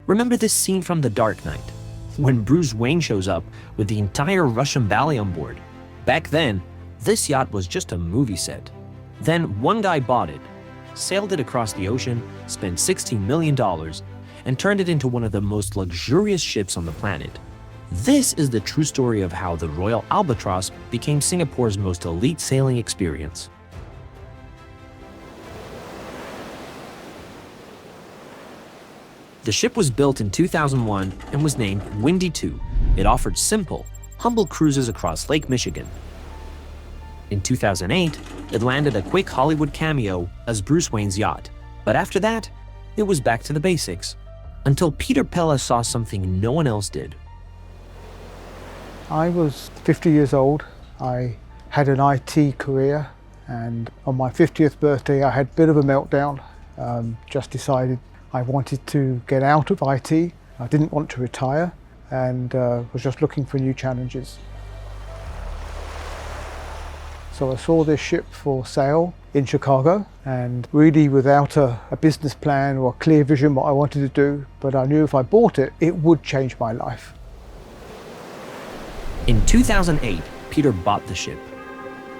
Remember this scene from The Dark Knight, when Bruce Wayne shows up with the entire Russian ballet on board? Back then, this yacht was just a movie set. Then one guy bought it, sailed it across the ocean, spent $16 million, and turned it into one of the most luxurious ships on the planet. This is the true story of how the Royal Albatross became Singapore's most elite sailing experience. The ship was built in 2001 and was named Windy 2. It offered simple, humble cruises across Lake Michigan. In 2008, it landed a quick Hollywood cameo as Bruce Wayne's yacht. But after that, it was back to the basics, until Peter Pela saw something no one else did. I was 50 years old. I had an IT career, and on my 50th birthday I had a bit of a meltdown. Just decided I wanted to get out of IT. I didn't want to retire, and was just looking for new challenges. So I saw this ship for sale in Chicago, and really without a business plan or a clear vision what I wanted to do, but I knew if I bought it, it would change my life. In 2008, Peter bought the ship.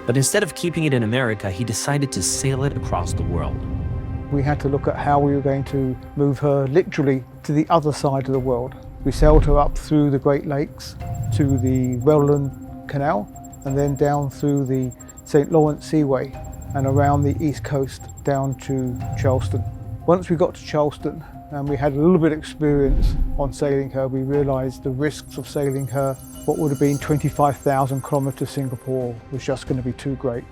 But instead of keeping it in America, he decided to sail it across the world. We had to look at how we were going to move her literally to the other side of the world. We sailed her up through the Great Lakes to the Welland Canal, and then down through the St. Lawrence Seaway and around the East Coast down to Charleston. Once we got to Charleston and we had a little bit of experience on sailing her, we realised the risks of sailing her, what would have been 25,000 kilometres to Singapore, was just going to be too great.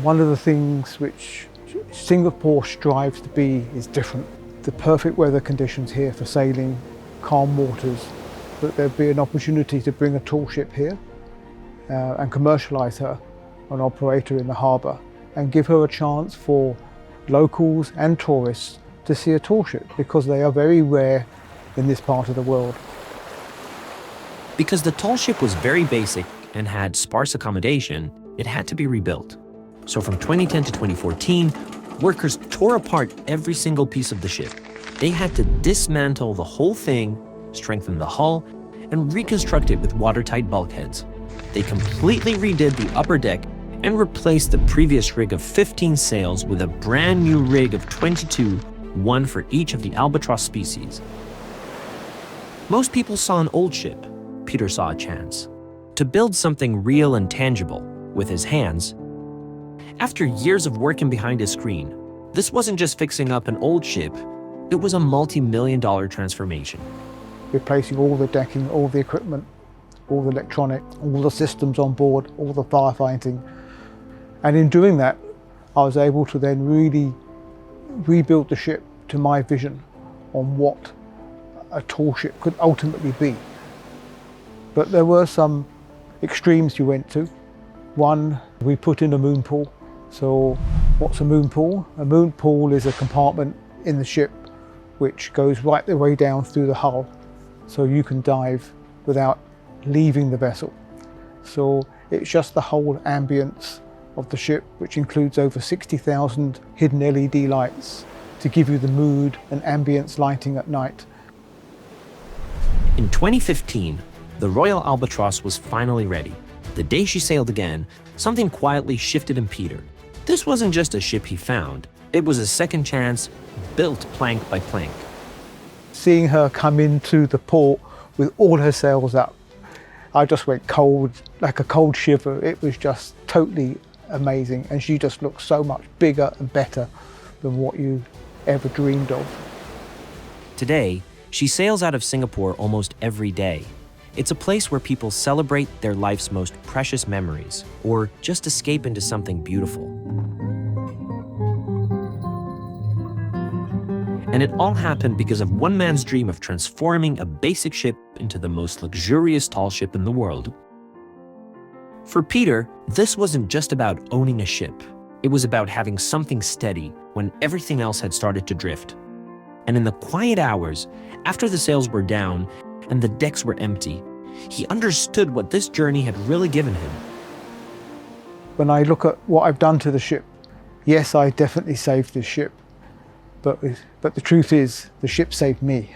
One of the things which Singapore strives to be is different. The perfect weather conditions here for sailing, calm waters, that there'd be an opportunity to bring a tall ship here and commercialise her, an operator in the harbour, and give her a chance for locals and tourists to see a tall ship, because they are very rare in this part of the world. Because the tall ship was very basic and had sparse accommodation, it had to be rebuilt. So from 2010 to 2014, workers tore apart every single piece of the ship. They had to dismantle the whole thing, strengthen the hull, and reconstruct it with watertight bulkheads. They completely redid the upper deck and replaced the previous rig of 15 sails with a brand new rig of 22, one for each of the albatross species. Most people saw an old ship. Peter saw a chance to build something real and tangible with his hands. After years of working behind his screen, this wasn't just fixing up an old ship, it was a multi-million-dollar transformation. Replacing all the decking, all the equipment, all the electronic, all the systems on board, all the firefighting. And in doing that, I was able to then really rebuild the ship to my vision on what a tall ship could ultimately be. But there were some extremes you went to. One, we put in a moon pool. So what's a moon pool? A moon pool is a compartment in the ship which goes right the way down through the hull, so you can dive without leaving the vessel. So it's just the whole ambience of the ship, which includes over 60,000 hidden LED lights to give you the mood and ambience lighting at night. In 2015, the Royal Albatross was finally ready. The day she sailed again, something quietly shifted in Peter. This wasn't just a ship he found, it was a second chance, built plank by plank. Seeing her come into the port with all her sails up, I just went cold, like a cold shiver. It was just totally amazing, and she just looked so much bigger and better than what you ever dreamed of. Today, she sails out of Singapore almost every day. It's a place where people celebrate their life's most precious memories, or just escape into something beautiful. And it all happened because of one man's dream of transforming a basic ship into the most luxurious tall ship in the world. For Peter, this wasn't just about owning a ship. It was about having something steady when everything else had started to drift. And in the quiet hours, after the sails were down and the decks were empty, he understood what this journey had really given him. When I look at what I've done to the ship, yes, I definitely saved this ship, but the truth is, the ship saved me.